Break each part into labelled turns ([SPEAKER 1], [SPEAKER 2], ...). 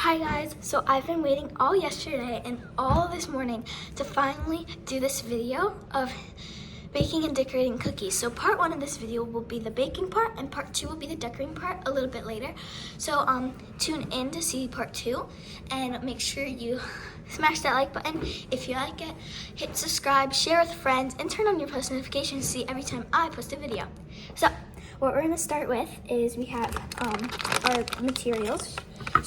[SPEAKER 1] Hi guys, so I've been waiting all yesterday and all this morning to finally do this video of baking and decorating cookies. So part one of this video will be the baking part and part two will be the decorating part a little bit later. So tune in to see part two and make sure you smash that like button if you like it, hit subscribe, share with friends, and turn on your post notifications to see every time I post a video. So what we're gonna start with is we have our materials.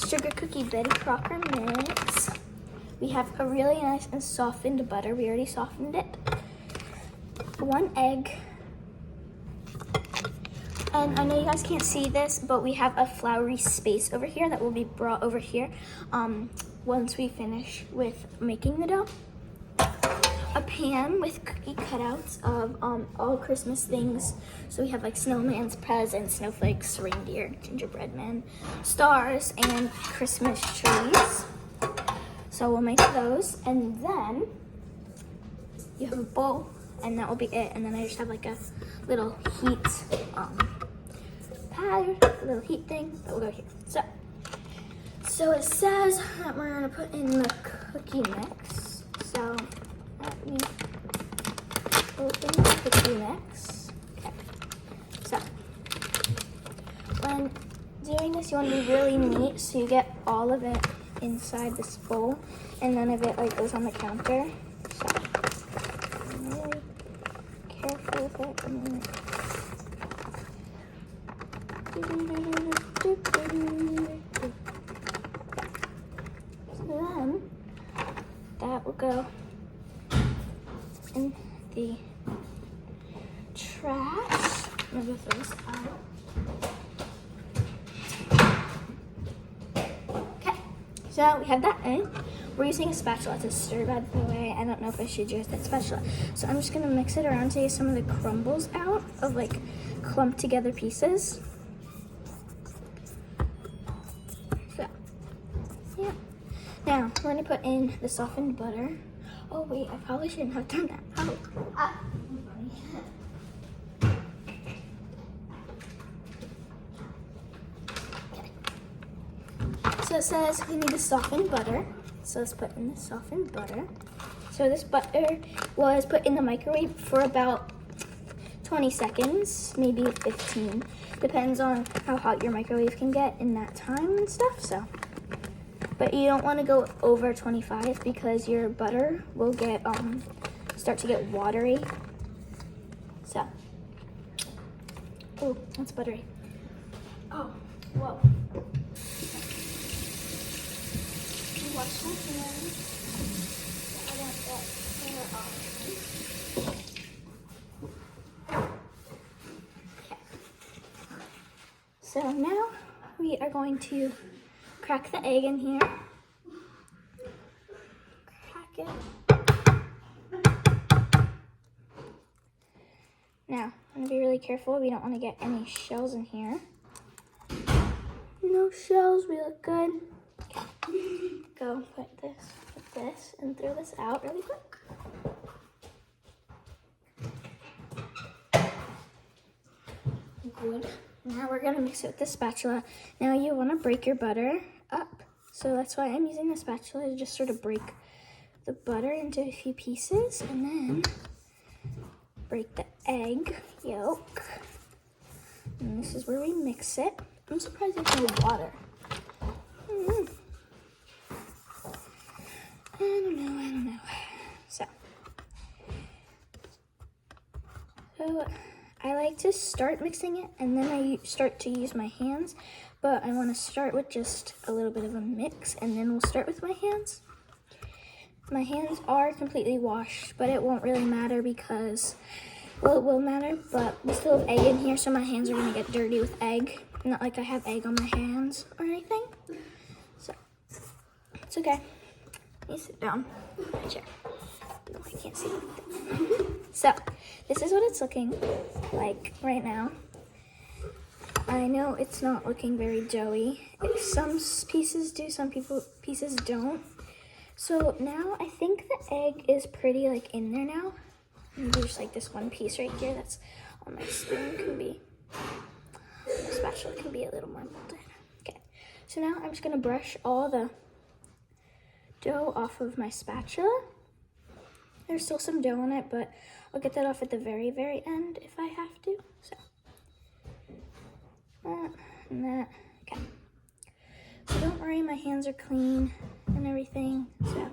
[SPEAKER 1] Sugar cookie Betty Crocker mix. We have a really nice and softened butter. We already softened it. 1 egg. And I know you guys can't see this, but we have a floury space over here that will be brought over here once we finish with making the dough. A pan with cookie cutouts of all Christmas things. So we have like snowman's presents, snowflakes, reindeer, gingerbread men, stars, and Christmas trees. So we'll make those, and then you have a bowl, and that will be it. And then I just have like a little heat pad, a little heat thing that will go here. So it says that we're gonna put in the cookie mix. So let me open the cookie mix. Okay. So when doing this, you want to be really neat so you get all of it inside this bowl and none of it like goes on the counter. So I'm really careful with it. So then that will go in the trash. I'm gonna throw this out. Okay, so we have that in. We're using a spatula to stir, by the way. I don't know if I should use that spatula. So I'm just gonna mix it around to get some of the crumbles out of like clumped together pieces. So, yeah. Now, we're gonna put in the softened butter. Oh wait, I probably shouldn't have done that. Oh, okay. So it says we need the softened butter. So let's put in the softened butter. So this butter was put in the microwave for about 20 seconds, maybe 15. Depends on how hot your microwave can get in that time and stuff, so. But you don't want to go over 25 because your butter will get start to get watery. So, oh, that's buttery. Oh, whoa. Wash my hands. I want that hair off. Okay. So now we are going to crack the egg in here. Crack it. Now, I'm gonna be really careful. We don't want to get any shells in here. No shells, we look good. Okay. Go put this, and throw this out really quick. Good. Now we're gonna mix it with the spatula. Now you wanna break your butter up. So that's why I'm using the spatula to just sort of break the butter into a few pieces and then break the egg yolk. And this is where we mix it. I'm surprised there's no water. I don't know. So I like to start mixing it and then I start to use my hands, but I want to start with just a little bit of a mix and then we'll start with my hands. My hands are completely washed, but it won't really matter because, well, it will matter, but we still have egg in here, so my hands are going to get dirty with egg. Not like I have egg on my hands or anything. So, it's okay. Let me sit down. Chair. No, I can't see anything. So, this is what it's looking like right now. I know it's not looking very doughy. Some pieces do, some pieces don't. So now I think the egg is pretty like in there now. Maybe just like this one piece right here that's on my spoon can be, the spatula can be a little more molded. Okay, So now I'm just gonna brush all the dough off of my spatula. There's still some dough on it, but I'll get that off at the very, very end if I have to. So that and that. Okay. So don't worry, my hands are clean and everything. So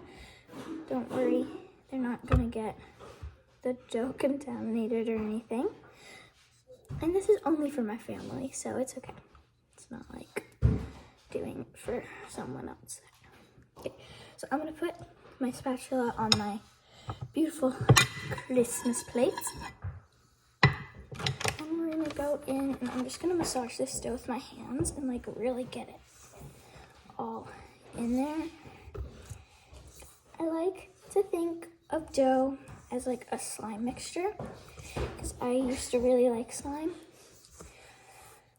[SPEAKER 1] don't worry, they're not gonna get the dough contaminated or anything. And this is only for my family, so it's okay. It's not like doing it for someone else. Okay, so I'm gonna put my spatula on my beautiful Christmas plate. And we're gonna go in and I'm just gonna massage this dough with my hands and like really get it all in there. I like to think of dough as like a slime mixture because I used to really like slime.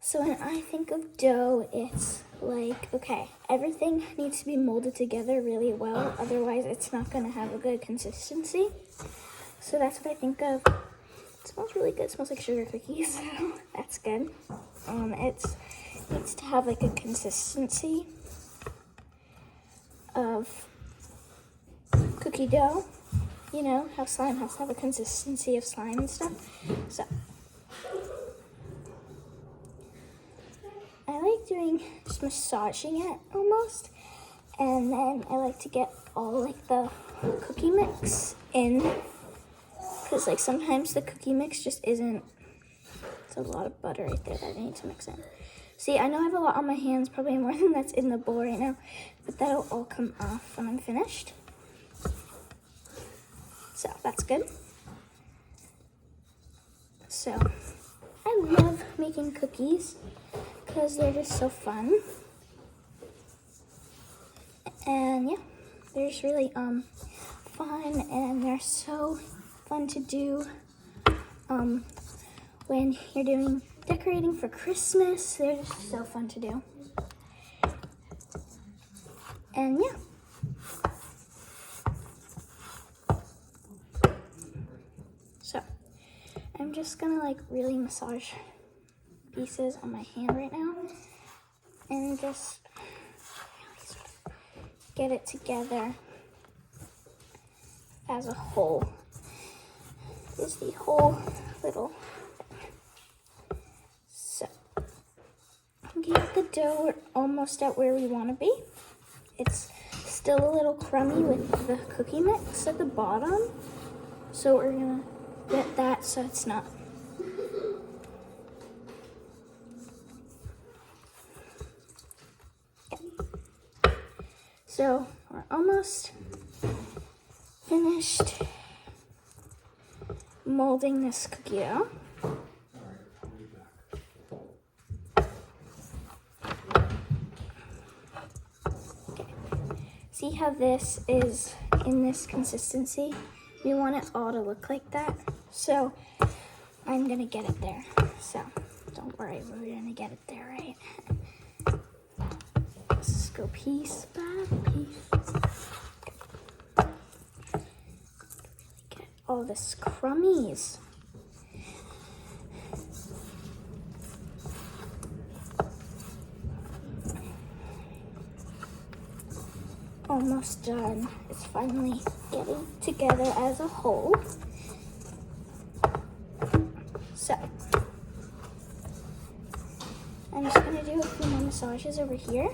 [SPEAKER 1] So when I think of dough, it's like, okay, everything needs to be molded together really well, otherwise it's not gonna have a good consistency. So that's what I think of. It smells really good. It smells like sugar cookies, so that's good. It needs to have like a consistency of cookie dough. You know how slime has to have a consistency of slime and stuff. So I like doing just massaging it almost, and then I like to get all like the cookie mix in, because like sometimes the cookie mix just isn't. It's a lot of butter right there that I need to mix in. See, I know I have a lot on my hands, probably more than that's in the bowl right now, but that'll all come off when I'm finished. So that's good. So I love making cookies because they're just so fun. And yeah, they're just really fun, and they're so fun to do when you're doing decorating for Christmas. They're just so fun to do. And yeah. So I'm just gonna like really massage pieces on my hand right now and just get it together as a whole. This is the whole little thing. So get the dough, we're almost at where we want to be. It's still a little crummy with the cookie mix at the bottom, so we're gonna get that so it's not. Okay. So we're almost finished molding this cookie dough. See how this is in this consistency? We want it all to look like that. So I'm gonna get it there. So don't worry, we're gonna get it there, right? Let's just go piece by piece. Get all this crummies. Almost done. It's finally getting together as a whole. So I'm just gonna do a few more massages over here.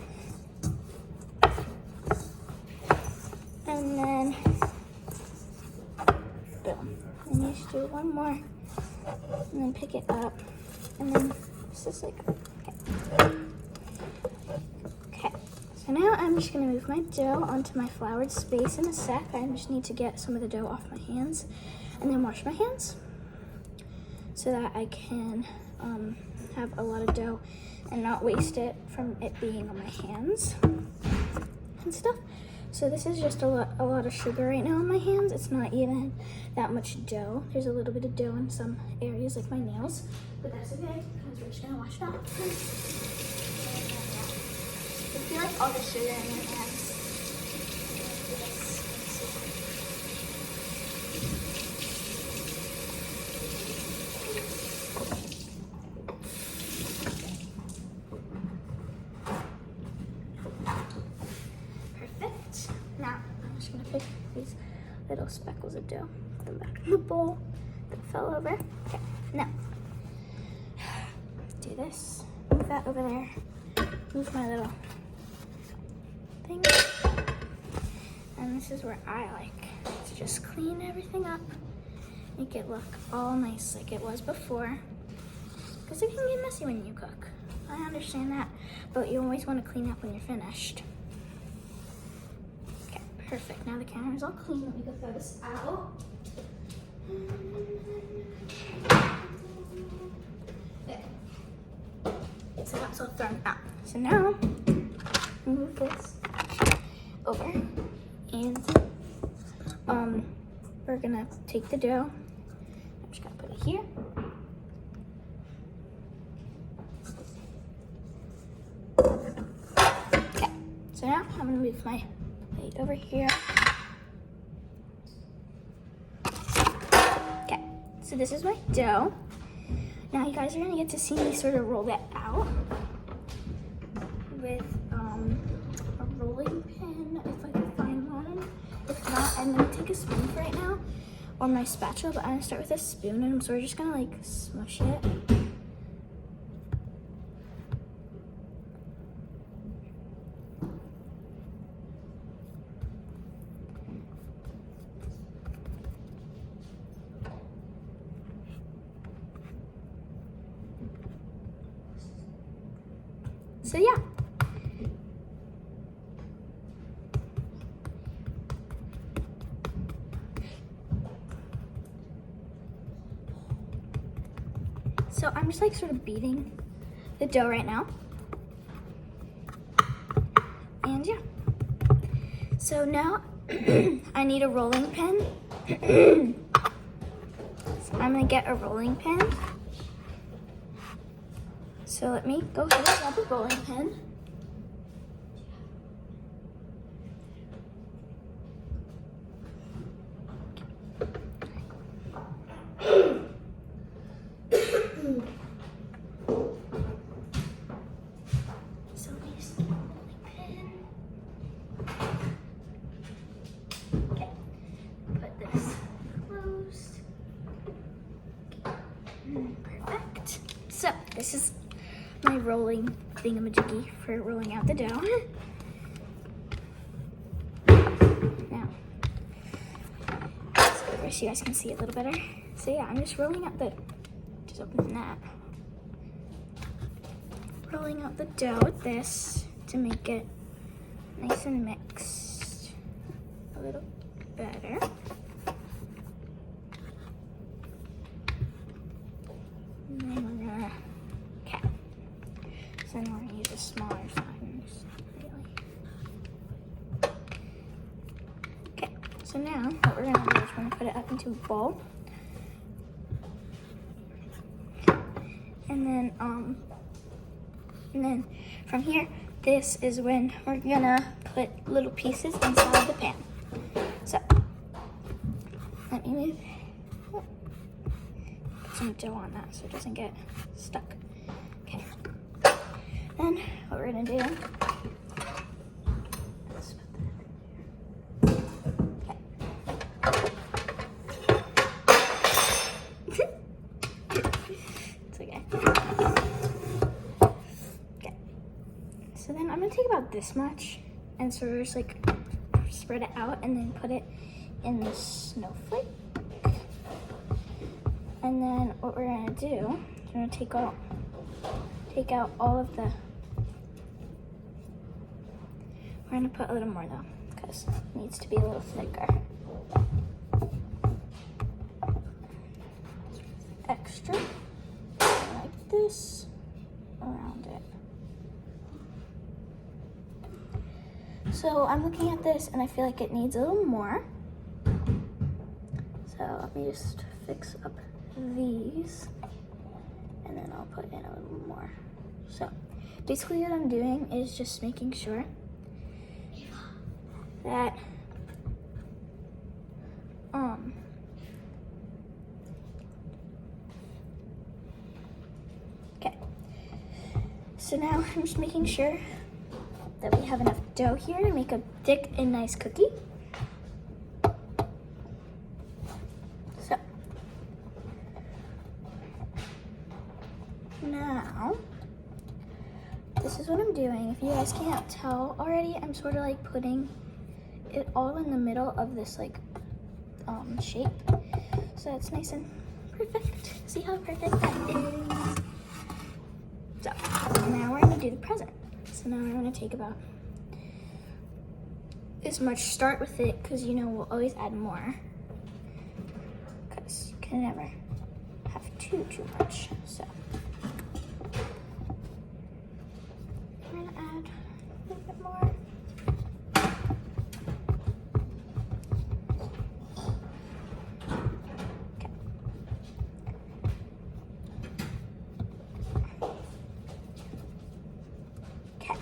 [SPEAKER 1] And then boom. And you just do one more. And then pick it up. And then this is like okay. So now I'm just gonna move my dough onto my floured space in a sec. I just need to get some of the dough off my hands and then wash my hands so that I can have a lot of dough and not waste it from it being on my hands and stuff. So this is just a lot of sugar right now on my hands. It's not even that much dough. There's a little bit of dough in some areas like my nails, but that's okay because we're just gonna wash it off. I feel like all the sugar in my hands. just gonna pick these little speckles of dough, put them back in the bowl that fell over. Okay, now do this, move that over there, move my little thing, and this is where I like to just clean everything up, make it look all nice like it was before, because it can get messy when you cook. I understand that, but you always want to clean up when you're finished. Okay, perfect. Now the counter's all clean. Let me go throw this out. Okay. So that's all thrown out. So now, move this over, and we're gonna take the dough. I'm just gonna put it here. So now I'm gonna move my plate over here. Okay, so this is my dough. Now you guys are gonna get to see me sort of roll that out with a rolling pin, if I can find one. If not, I'm gonna take a spoon for right now, or my spatula, but I'm gonna start with a spoon, and I'm sort of just gonna like smush it. So yeah. So I'm just like sort of beating the dough right now. And yeah. So now I need a rolling pin. So I'm gonna get a rolling pin. So let me go ahead and grab a rolling pin. So let me just get a rolling pin. Okay, put this closed. Perfect. So this is my rolling thingamajiggy for rolling out the dough. Now, so you guys can see it a little better. So yeah, I'm just rolling out the, just open that. Rolling out the dough with this to make it nice and mixed a little better. And then we're gonna, okay. So then we're gonna use a smaller sign. Okay, so now what we're gonna do is we're gonna put it up into a bowl. And then from here, this is when we're gonna put little pieces inside the pan. So let me move, put some dough on that so it doesn't get stuck. Okay. Then what we're gonna do, let's put that in. Okay. It's okay. Okay. So then I'm gonna take about this much and sort of just like spread it out and then put it in the snowflake. And then what we're gonna do, we're gonna take out all of the, we're gonna put a little more though, because it needs to be a little thicker. Extra, like this, around it. So I'm looking at this and I feel like it needs a little more. So let me just fix up these and then I'll put in a little more. So basically what I'm doing is just making sure that okay. So now I'm just making sure that we have enough dough here to make a thick and nice cookie. now, this is what I'm doing. If you guys can't tell already, I'm sort of like putting it all in the middle of this like shape. So it's nice and perfect. See how perfect that is? So now we're gonna do the present. So now I'm gonna take about this much. Start with it, because you know we'll always add more, because you can never have too much. So we're gonna add a little bit more. Okay.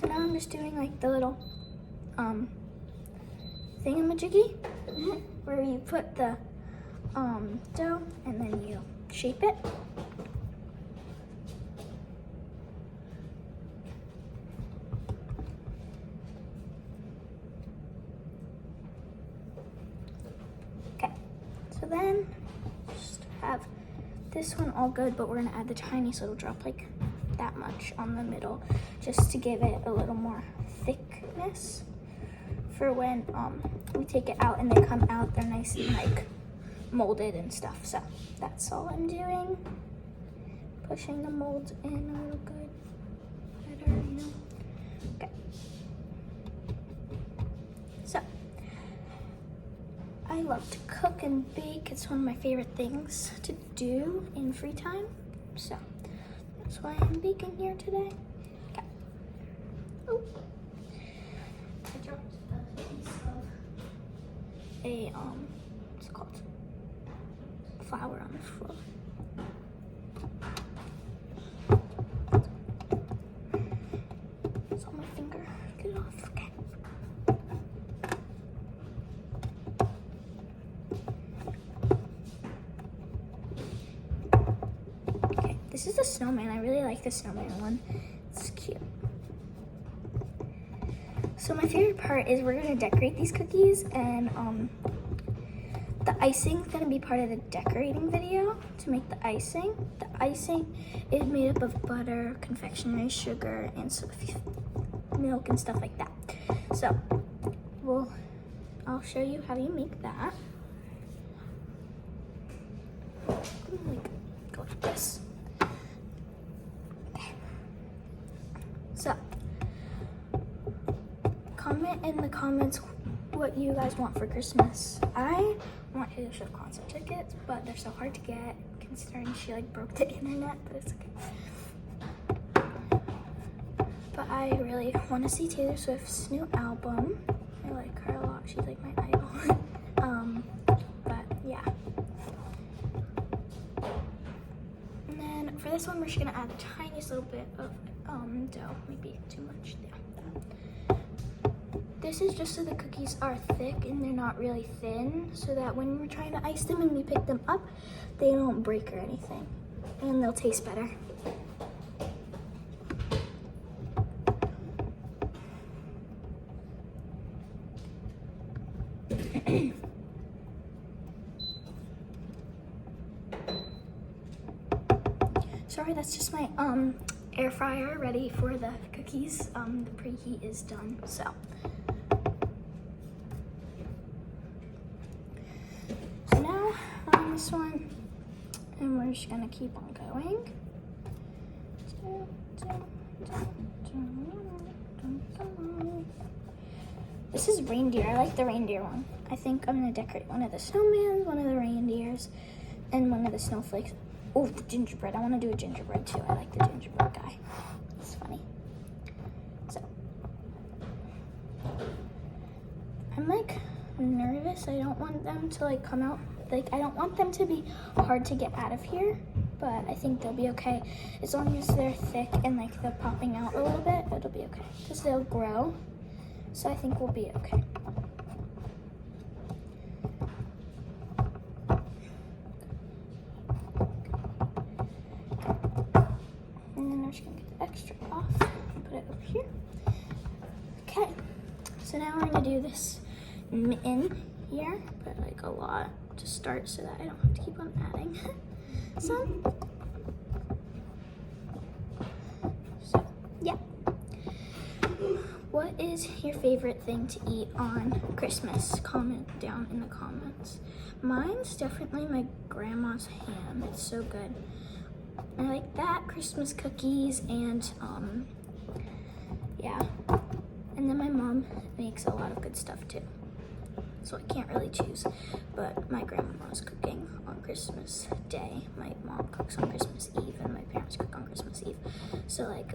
[SPEAKER 1] So now I'm just doing like the little thingamajiggy where you put the dough and then you shape it. Okay, so then just have this one all good, but we're gonna add the tiniest little drop, like that much on the middle, just to give it a little more thickness for when we take it out and they come out, they're nice and like molded and stuff. So that's all I'm doing. Pushing the molds in a little good better, you know. Okay. So I love to cook and bake. It's one of my favorite things to do in free time. So that's why I'm baking here today. Okay. Oh. I dropped a piece of a what's it called? Flour on the floor. It's on my finger. Get it off. Okay. Okay, this is the snowman. I really like the snowman one. It's cute. So my favorite part is we're gonna decorate these cookies, and the icing is gonna be part of the decorating video to make the icing. The icing is made up of butter, confectionery, sugar, and milk and stuff like that. So I'll show you how you make that. Like, go like this. Okay. So comment in the comments what you guys want for Christmas. I want Taylor Swift concert tickets, but they're so hard to get considering she like broke the internet, but it's okay. But I really want to see Taylor Swift's new album. I like her a lot. She's like my idol. But yeah. And then for this one, we're just gonna add the tiniest little bit of dough, maybe too much. Yeah. This is just so the cookies are thick and they're not really thin, so that when we're trying to ice them and we pick them up, they don't break or anything, and they'll taste better. Sorry, that's just my air fryer ready for the cookies. The preheat is done, so. So now on this one, and we're just gonna keep on going. This is reindeer. I like the reindeer one. I think I'm gonna decorate one of the snowmen, one of the reindeers, and one of the snowflakes. Oh, gingerbread. I want to do a gingerbread too. I like the gingerbread guy. It's funny. So, I'm like nervous. I don't want them to like come out. Like, I don't want them to be hard to get out of here, but I think they'll be okay. As long as they're thick and like they're popping out a little bit, it'll be okay. Because they'll grow. So I think we'll be okay. Just gonna get the extra off and put it over here. Okay, so now we're gonna do this mitten here, put like a lot to start so that I don't have to keep on adding some. what is your favorite thing to eat on Christmas? Comment down in the comments. Mine's definitely my grandma's ham. It's so good. I like that, Christmas cookies, and yeah. And then my mom makes a lot of good stuff too. So I can't really choose, but my grandma's cooking on Christmas Day. My mom cooks on Christmas Eve, and my parents cook on Christmas Eve. So like,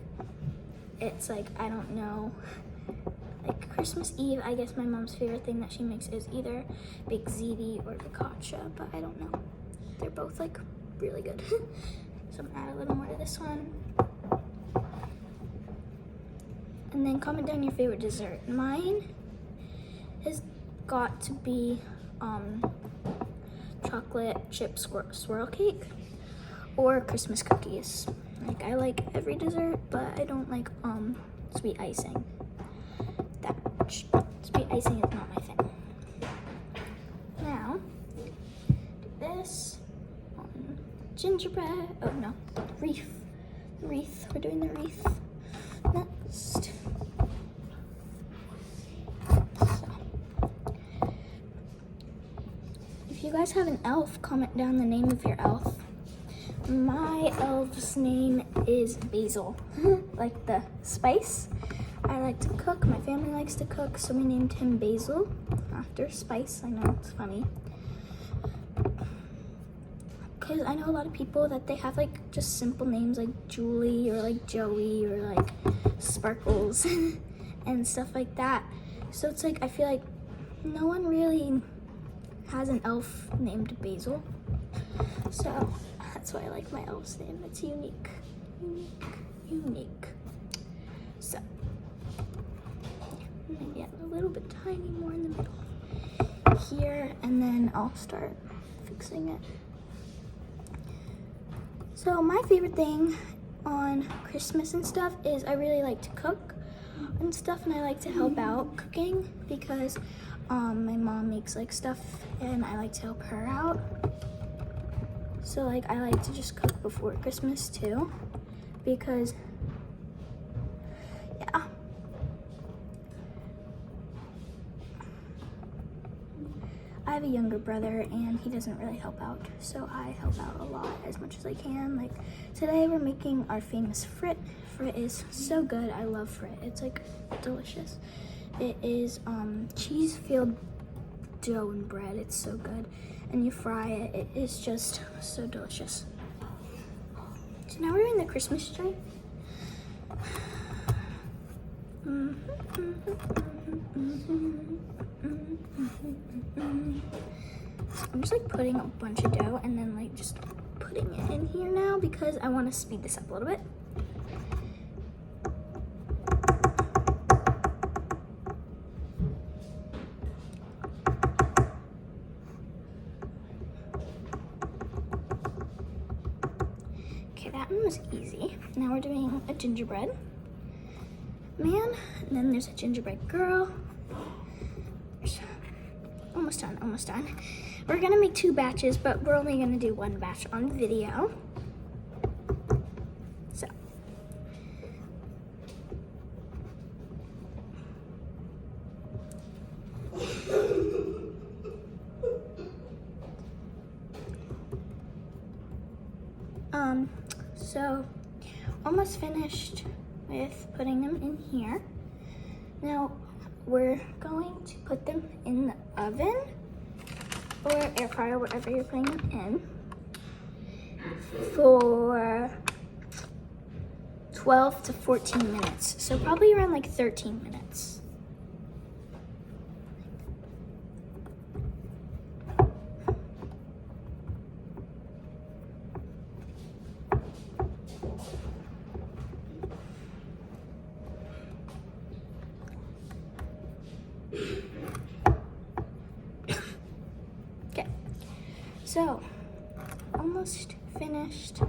[SPEAKER 1] it's like, I don't know, like Christmas Eve, I guess my mom's favorite thing that she makes is either baked ziti or focaccia, but I don't know. They're both like really good. So I'm gonna add a little more to this one. And then comment down your favorite dessert. Mine has got to be chocolate chip swirl cake or Christmas cookies. Like, I like every dessert, but I don't like sweet icing that much. Sweet icing is not my thing. Now, do this on gingerbread. Oh no, wreath. We're doing the wreath next. If you guys have an elf, comment down the name of your elf. My elf's name is Basil, like the spice. I like to cook, my family likes to cook, so we named him Basil after spice. I know, it's funny. Because I know a lot of people that they have like just simple names like Julie or like Joey or like Sparkles and stuff like that. So it's like, I feel like no one really has an elf named Basil. So that's why I like my elf's name. It's unique. So maybe add a little bit tiny more in the middle here, and then I'll start fixing it. So my favorite thing on Christmas and stuff is I really like to cook and stuff, and I like to help out cooking because my mom makes like stuff and I like to help her out. So like, I like to just cook before Christmas too, because yeah. I have a younger brother and he doesn't really help out, so I help out a lot as much as I can. Like today we're making our famous frit. Frit is so good. I love frit. It's like delicious. It is cheese-filled dough and bread. It's so good. And you fry it. It is just so delicious. So now we're doing the Christmas tree. I'm just like putting a bunch of dough and then like just putting it in here now because I want to speed this up a little bit. Okay, that one was easy. Now we're doing a gingerbread man, and then there's a gingerbread girl. Almost done. We're gonna make 2 batches, but we're only gonna do 1 batch on video. So. So almost finished with putting them in here. Now we're going to put them in the oven or air fryer, whatever you're putting them in, for 12 to 14 minutes. So probably around like 13 minutes. So, almost finished.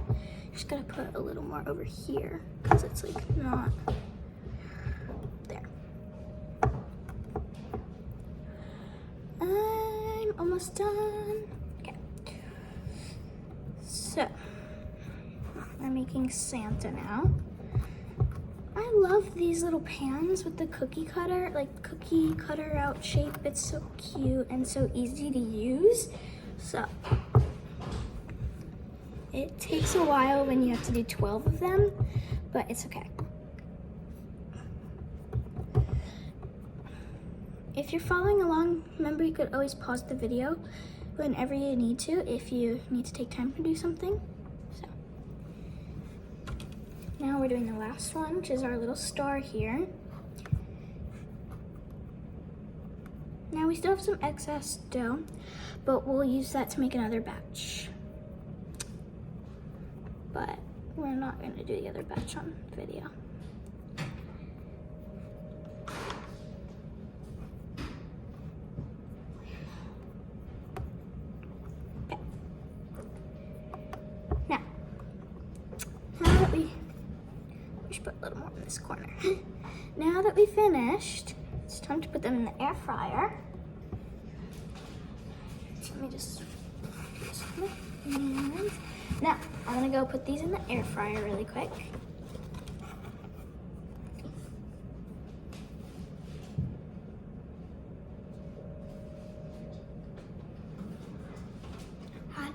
[SPEAKER 1] Just gotta put a little more over here because it's like not there. I'm almost done. Okay. So, we're making Santa now. I I love these little pans with the cookie cutter, like cookie cutter out shape. It's so cute and so easy to use. So it takes a while when you have to do 12 of them, but it's okay. If you're following along, remember you could always pause the video whenever you need to if you need to take time to do something. So now we're doing the last one, which is our little star here. Now we still have some excess dough, but we'll use that to make another batch. But we're not going to do the other batch on video. Now that we should put a little more in this corner. Now that we finished, it's time to put them in the air fryer. So let me just and now I'm gonna go put these in the air fryer really quick. Hot.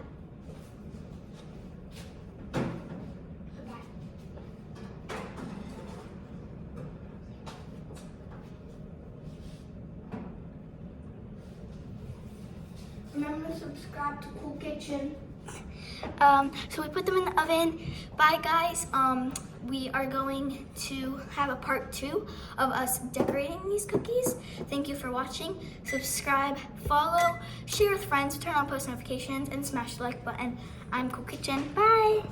[SPEAKER 2] Remember to subscribe to Cool Kitchen.
[SPEAKER 1] So we put them in the oven. Bye guys. We are going to have a part 2 of us decorating these cookies. Thank you for watching. Subscribe, follow, share with friends, turn on post notifications, and smash the like button. I'm Cool Kitchen. Bye.